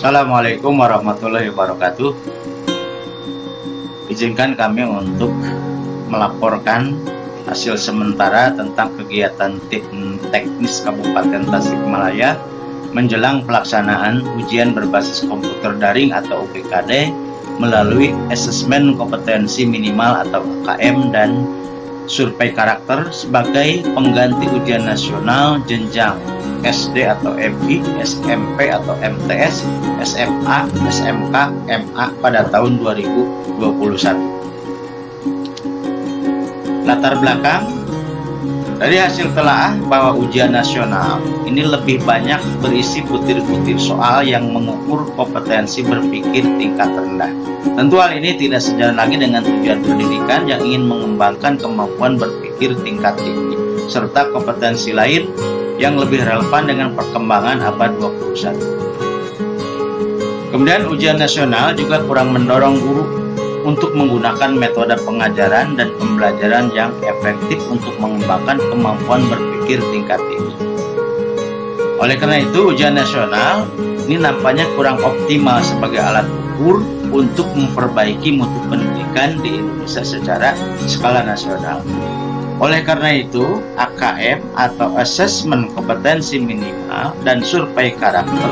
Assalamualaikum warahmatullahi wabarakatuh. Izinkan kami untuk melaporkan hasil sementara tentang kegiatan tim teknis Kabupaten Tasikmalaya menjelang pelaksanaan ujian berbasis komputer daring atau UPKD melalui asesmen kompetensi minimal atau KM dan survei karakter sebagai pengganti ujian nasional jenjang SD atau MI, SMP atau MTS, SMA, SMK, MA pada tahun 2021. Latar belakang dari hasil telaah bahwa ujian nasional ini lebih banyak berisi butir-butir soal yang mengukur kompetensi berpikir tingkat rendah. Tentu hal ini tidak sejalan lagi dengan tujuan pendidikan yang ingin mengembangkan kemampuan berpikir tingkat tinggi serta kompetensi lain yang lebih relevan dengan perkembangan abad 21. Kemudian ujian nasional juga kurang mendorong guru untuk menggunakan metode pengajaran dan pembelajaran yang efektif untuk mengembangkan kemampuan berpikir tingkat tinggi. Oleh karena itu, ujian nasional ini nampaknya kurang optimal sebagai alat ukur untuk memperbaiki mutu pendidikan di Indonesia secara skala nasional. Oleh karena itu, AKM atau Asesmen Kompetensi Minimal dan Survei Karakter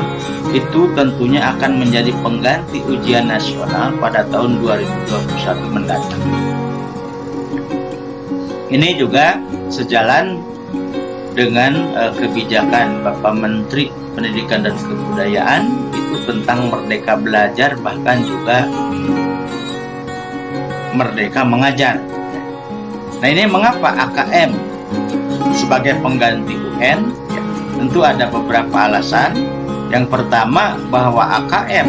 itu tentunya akan menjadi pengganti ujian nasional pada tahun 2021 mendatang. Ini juga sejalan dengan kebijakan Bapak Menteri Pendidikan dan Kebudayaan itu tentang merdeka belajar, bahkan juga merdeka mengajar. Nah, ini mengapa AKM sebagai pengganti UN? Ya, tentu ada beberapa alasan. Yang pertama, bahwa AKM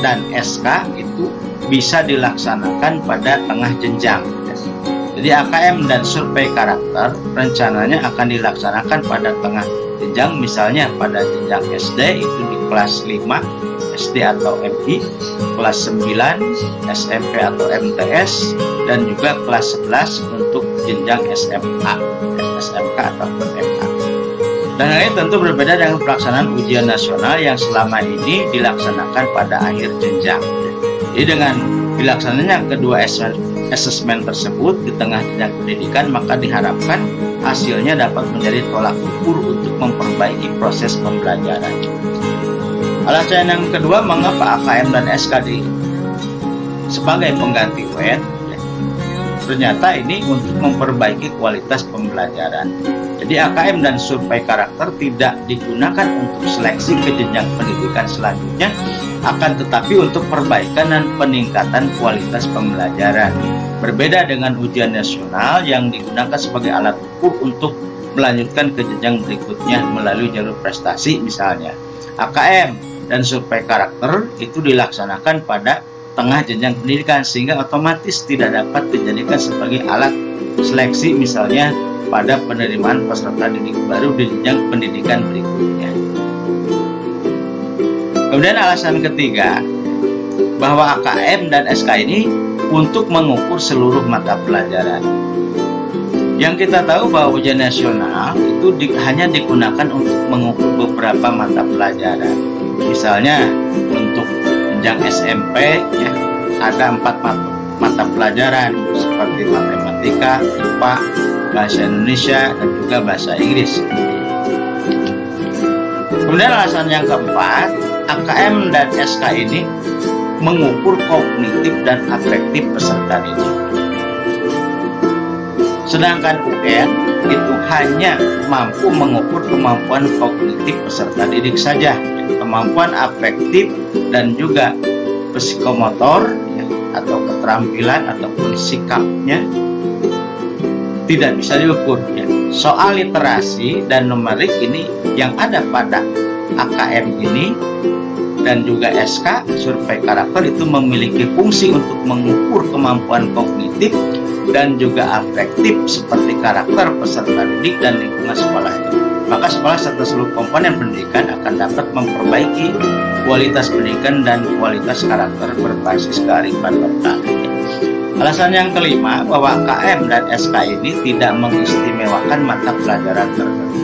dan SK itu bisa dilaksanakan pada tengah jenjang. Jadi AKM dan survei karakter rencananya akan dilaksanakan pada tengah jenjang, misalnya pada jenjang SD itu di kelas 5 SD atau MI, kelas 9 SMP atau MTS, dan juga kelas 11 untuk jenjang SMA, SMK atau MA. Dan hal ini tentu berbeda dengan pelaksanaan ujian nasional yang selama ini dilaksanakan pada akhir jenjang. Jadi dengan dilaksananya kedua asesmen tersebut di tengah jenjang pendidikan, maka diharapkan hasilnya dapat menjadi tolak ukur untuk memperbaiki proses pembelajaran. Alasan yang kedua, mengapa AKM dan SKD sebagai pengganti UN? Ternyata ini untuk memperbaiki kualitas pembelajaran. Jadi AKM dan survei karakter tidak digunakan untuk seleksi ke jenjang pendidikan selanjutnya, akan tetapi untuk perbaikan dan peningkatan kualitas pembelajaran. Berbeda dengan ujian nasional yang digunakan sebagai alat ukur untuk melanjutkan ke jenjang berikutnya melalui jalur prestasi misalnya. AKM dan survei karakter itu dilaksanakan pada tengah jenjang pendidikan sehingga otomatis tidak dapat dijadikan sebagai alat seleksi misalnya pada penerimaan peserta didik baru di jenjang pendidikan berikutnya. Kemudian alasan ketiga, bahwa AKM dan SK ini untuk mengukur seluruh mata pelajaran. Yang kita tahu bahwa ujian nasional itu hanya digunakan untuk mengukur beberapa mata pelajaran. Misalnya untuk jenjang SMP ya, ada 4 mata pelajaran seperti matematika, IPA, bahasa Indonesia, dan juga bahasa Inggris. Kemudian alasan yang keempat, AKM dan SK ini mengukur kognitif dan afektif peserta didik. Sedangkan UN itu hanya mampu mengukur kemampuan kognitif peserta didik saja. Kemampuan afektif dan juga psikomotor ya, atau keterampilan ataupun sikapnya tidak bisa diukur ya. Soal literasi dan numerik ini yang ada pada AKM ini dan juga SK survei karakter itu memiliki fungsi untuk mengukur kemampuan kognitif dan juga afektif seperti karakter peserta didik dan lingkungan sekolahnya. Maka sekolah serta seluruh komponen pendidikan akan dapat memperbaiki kualitas pendidikan dan kualitas karakter berbasis kearifan lokal. Alasan yang kelima, bahwa KM dan SK ini tidak mengistimewakan mata pelajaran tertentu.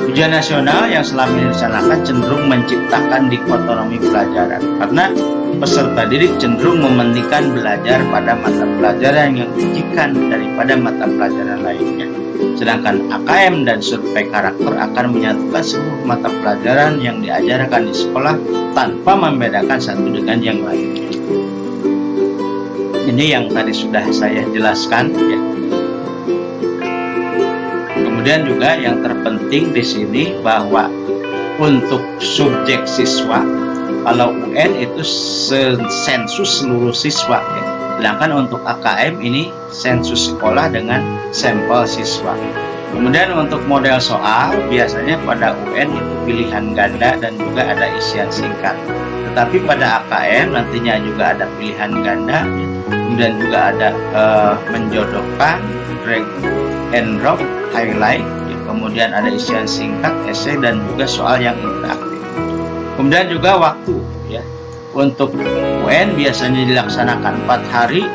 Ujian nasional yang selama ini dilaksanakan cenderung menciptakan dikotomi pelajaran karena peserta didik cenderung mementingkan belajar pada mata pelajaran yang diujikan daripada mata pelajaran lainnya. Sedangkan AKM dan survei karakter akan menyatukan seluruh mata pelajaran yang diajarkan di sekolah tanpa membedakan satu dengan yang lainnya. Ini yang tadi sudah saya jelaskan ya. Kemudian juga yang terpenting di sini bahwa untuk subjek siswa, kalau UN itu sensus seluruh siswa ya. Sedangkan untuk AKM ini sensus sekolah dengan sampel siswa. Kemudian untuk model soal biasanya pada UN itu pilihan ganda dan juga ada isian singkat. Tetapi pada AKM nantinya juga ada pilihan ganda, kemudian juga ada menjodohkan, drag and drop, highlight, ya, kemudian ada isian singkat, esai, dan juga soal yang interaktif. Kemudian juga waktu ya. Untuk UN biasanya dilaksanakan 4 hari,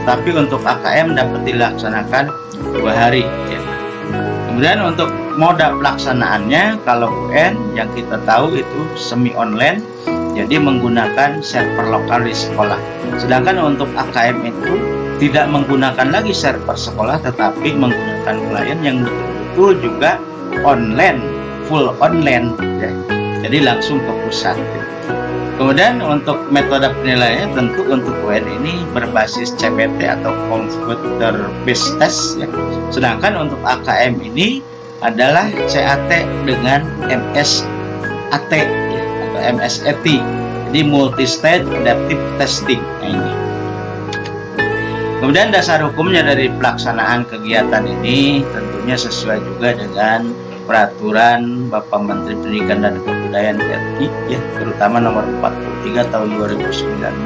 tapi untuk AKM dapat dilaksanakan 2 hari ya. Kemudian untuk moda pelaksanaannya, kalau UN yang kita tahu itu semi online, jadi menggunakan server lokal di sekolah. Sedangkan untuk AKM itu tidak menggunakan lagi server sekolah, tetapi menggunakan klien yang betul-betul juga online, full online ya. Jadi langsung ke pusat ya. Kemudian untuk metode penilaiannya tentu untuk UN ini berbasis CBT atau Computer Based Test ya. Sedangkan untuk AKM ini adalah CAT dengan MSAT ya, atau MSAT. Jadi Multi-Stage Adaptive Testing. Nah, ini. Kemudian dasar hukumnya dari pelaksanaan kegiatan ini tentunya sesuai juga dengan peraturan Bapak Menteri Pendidikan dan Kebudayaan RI ya, terutama nomor 43 tahun 2019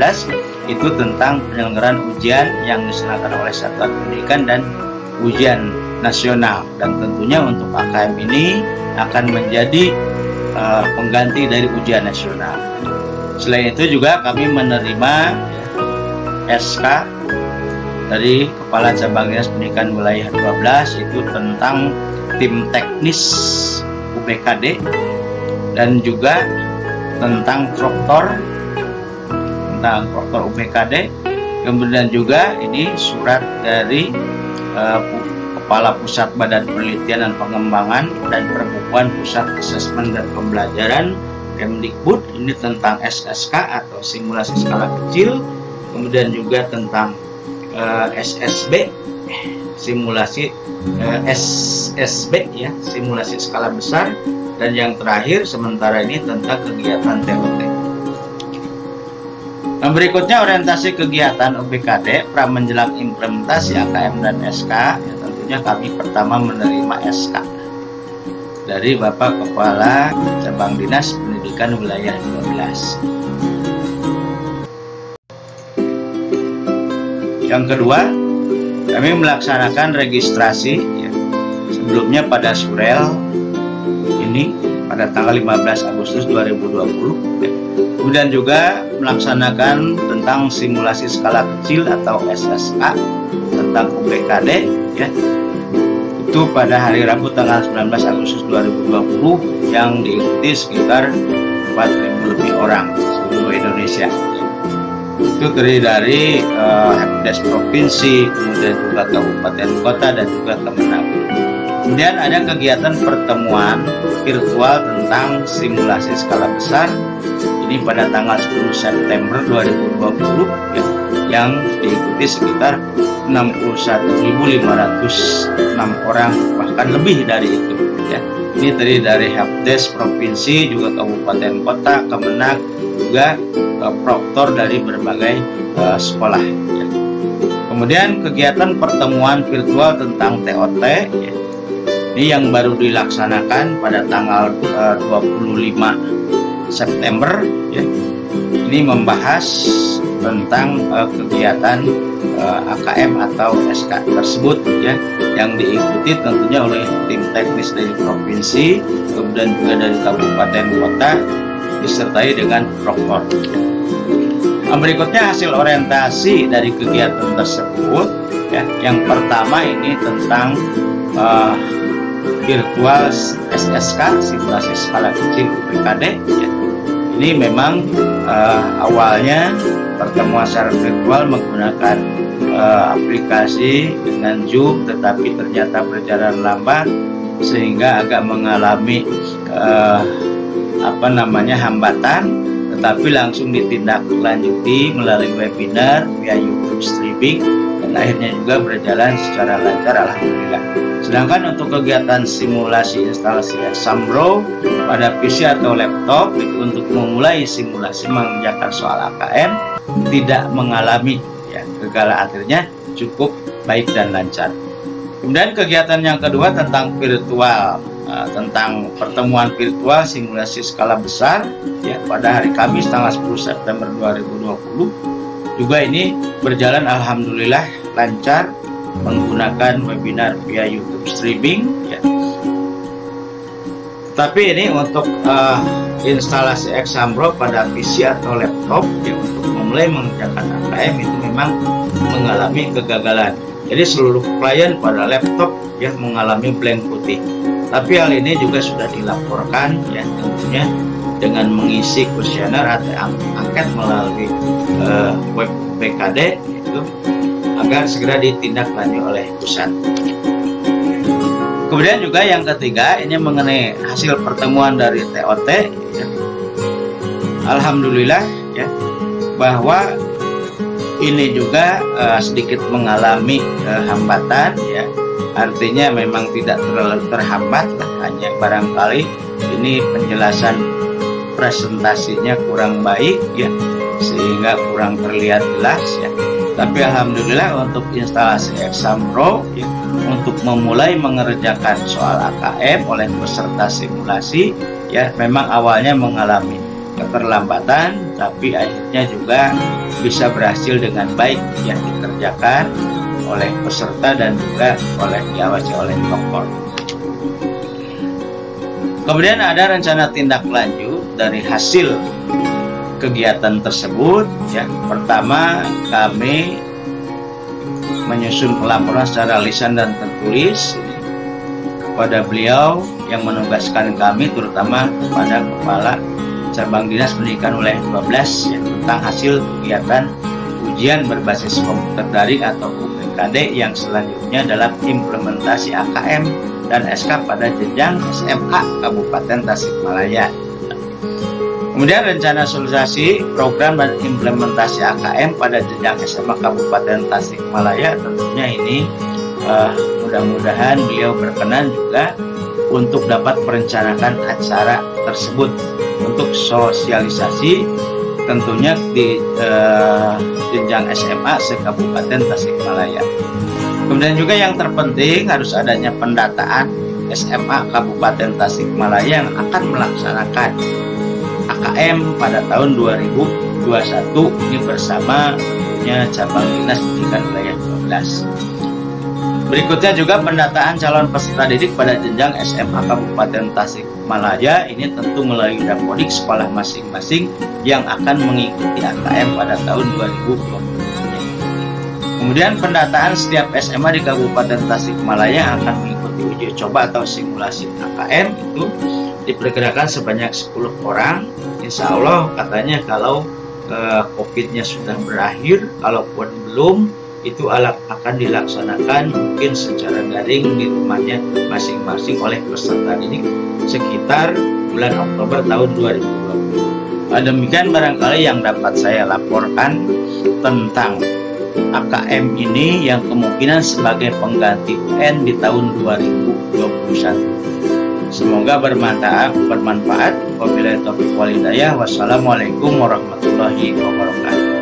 itu tentang penyelenggaraan ujian yang diselenggarakan oleh Satuan Pendidikan dan Ujian Nasional, dan tentunya untuk AKM ini akan menjadi pengganti dari ujian nasional. Selain itu juga kami menerima SK dari Kepala Cabang Dinas Pendidikan Wilayah 12 itu tentang tim teknis UPKD dan juga tentang proktor UPKD. Kemudian juga ini surat dari Kepala Pusat Badan Penelitian dan Pengembangan dan Perbukuan Pusat Asesmen dan Pembelajaran Kemdikbud, ini tentang SSK atau simulasi skala kecil. Kemudian juga tentang SSB simulasi SSB ya, simulasi skala besar, dan yang terakhir sementara ini tentang kegiatan TOT. Nah, berikutnya orientasi kegiatan UPKD pra menjelang implementasi AKM dan SK ya, tentunya kami pertama menerima SK dari Bapak Kepala Cabang Dinas Pendidikan Wilayah 12. Yang kedua, kami melaksanakan registrasi ya, sebelumnya pada Surel ini pada tanggal 15 Agustus 2020 ya. Kemudian juga melaksanakan tentang simulasi skala kecil atau SSA tentang UPKD ya. Itu pada hari Rabu tanggal 19 Agustus 2020 yang diikuti sekitar 4.000 lebih orang seluruh Indonesia. Itu terdiri dari Helpdesk provinsi, kemudian juga kabupaten kota dan juga Kemenag. Kemudian ada kegiatan pertemuan virtual tentang simulasi skala besar ini pada tanggal 10 September 2020 ya, yang diikuti sekitar 61.506 orang, bahkan lebih dari itu ya. Ini terdiri dari Helpdesk provinsi, juga kabupaten kota, Kemenag, juga proktor dari berbagai sekolah ya. Kemudian kegiatan pertemuan virtual tentang TOT ya. Ini yang baru dilaksanakan pada tanggal 25 September ya. Ini membahas tentang kegiatan AKM atau SK tersebut ya, yang diikuti tentunya oleh tim teknis dari provinsi, kemudian juga dari kabupaten kota, disertai dengan proktor. Berikutnya hasil orientasi dari kegiatan tersebut ya. Yang pertama ini tentang virtual SSK, simulasi skala kecil UPKD ya. Ini memang awalnya pertemuan secara virtual menggunakan aplikasi dengan Zoom, tetapi ternyata berjalan lambat sehingga agak mengalami hambatan, tetapi langsung ditindaklanjuti melalui webinar via YouTube streaming dan akhirnya juga berjalan secara lancar, alhamdulillah. Sedangkan untuk kegiatan simulasi instalasi Exambro pada PC atau laptop itu untuk memulai simulasi mengerjakan soal AKM tidak mengalami kegagalan, akhirnya cukup baik dan lancar. Kemudian kegiatan yang kedua tentang virtual, tentang pertemuan virtual simulasi skala besar ya, pada hari Kamis tanggal 10 September 2020 juga ini berjalan alhamdulillah lancar menggunakan webinar via YouTube streaming ya. Tapi ini untuk instalasi Exambro pada PC atau laptop ya, untuk memulai mengerjakan AKM itu memang mengalami kegagalan. Jadi seluruh klien pada laptop ya mengalami blank putih. Tapi hal ini juga sudah dilaporkan ya, tentunya dengan mengisi kuesioner atau angket melalui web BKD itu agar segera ditindaklanjuti oleh pusat. Kemudian juga yang ketiga ini mengenai hasil pertemuan dari TOT ya. Alhamdulillah ya, bahwa ini juga sedikit mengalami hambatan ya, artinya memang tidak terlalu terhambat lah, hanya barangkali ini penjelasan presentasinya kurang baik ya, sehingga kurang terlihat jelas ya. Tapi alhamdulillah untuk instalasi Exambro ya, untuk memulai mengerjakan soal AKM oleh peserta simulasi ya, memang awalnya mengalami keterlambatan, tapi akhirnya juga bisa berhasil dengan baik yang dikerjakan oleh peserta dan juga diawasi oleh dokter. Kemudian ada rencana tindak lanjut dari hasil kegiatan tersebut ya. Pertama, kami menyusun pelaporan secara lisan dan tertulis kepada beliau yang menugaskan kami, terutama kepada Kepala Cabang Dinas Pendidikan Wilayah 12 ya, tentang hasil kegiatan ujian berbasis komputer daring atau UPKD yang selanjutnya dalam implementasi AKM dan SK pada jenjang SMA Kabupaten Tasikmalaya. Kemudian rencana sosialisasi program dan implementasi AKM pada jenjang SMA Kabupaten Tasikmalaya, tentunya ini mudah-mudahan beliau berkenan juga untuk dapat merencanakan acara tersebut untuk sosialisasi tentunya di jenjang SMA se-Kabupaten Tasikmalaya. Kemudian juga yang terpenting harus adanya pendataan SMA Kabupaten Tasikmalaya yang akan melaksanakan AKM pada tahun 2021 ini bersama tentunya Cabang Dinas Pendidikan Wilayah 12. Berikutnya juga pendataan calon peserta didik pada jenjang SMA Kabupaten Tasikmalaya, ini tentu melalui dapodik sekolah masing-masing yang akan mengikuti AKM pada tahun 2020. Kemudian pendataan setiap SMA di Kabupaten Tasikmalaya akan mengikuti uji coba atau simulasi AKM itu diperkirakan sebanyak 10 orang. Insya Allah katanya kalau COVID-nya sudah berakhir, kalaupun belum, itu akan dilaksanakan mungkin secara daring di rumahnya masing-masing oleh peserta didik sekitar bulan Oktober tahun 2020. Demikian barangkali yang dapat saya laporkan tentang AKM ini yang kemungkinan sebagai pengganti UN di tahun 2021. Semoga bermanfaat. Wabillahi taufiq wal hidayah. Wassalamualaikum warahmatullahi wabarakatuh.